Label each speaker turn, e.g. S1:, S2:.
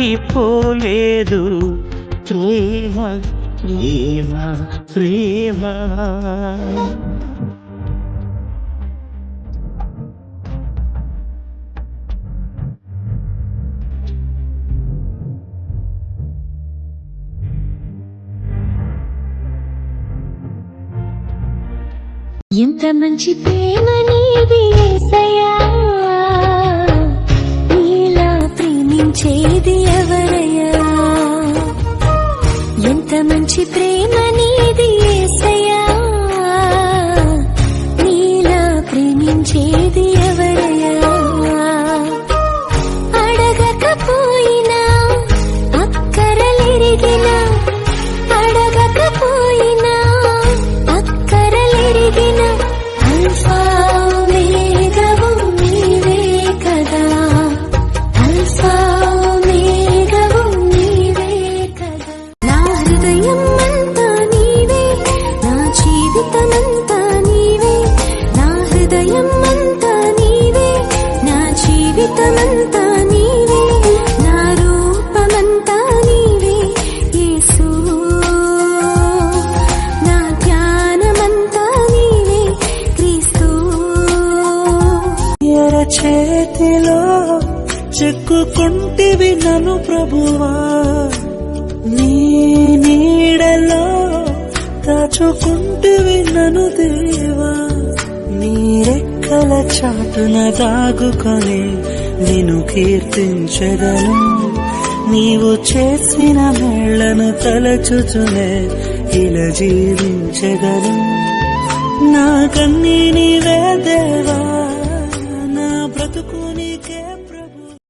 S1: దాటిపోలేదు ప్రేమ ప్రేమ ప్రేమ.
S2: ఎంత మంచి ప్రేమ నీది యేసయ్యా, నీలా ప్రేమించేది ఎవరయ్యా. ఎంత మంచి ప్రేమ నీది యేసయ్యా, నీలా ప్రేమించేది ఎవరయ్యా. అడగకపోయినా అక్కరలెరిగినా, అడగకపోయినా అక్కరలెరిగినా, అల్ఫా ఓమేగావు నీవే కదా, అల్ఫా ఓమేగావు నీవే కదా. నా హృదయం అంతా నీవే, నా జీవితమంతా నీవే, నా హృదయం అంతా నీవే, నా జీవితమంతా నీవే, నా రూపమంతా నీవే యేసు, నా ధ్యానమంతా నీవే క్రీస్తు.
S1: ఎర చేతిలో చెక్కుకుంటివి నన్ను ప్రభువా, నీ నీడలో దాచుకుంటివి నన్ను దేవా. నీ రెక్కల చాటున దాగుకొని నిన్ను కీర్తించెదను, నీవు చేసిన మేళ్లను తలచుచునే ఇలా జీవించెదను. నా కన్నీ నీవే దేవా,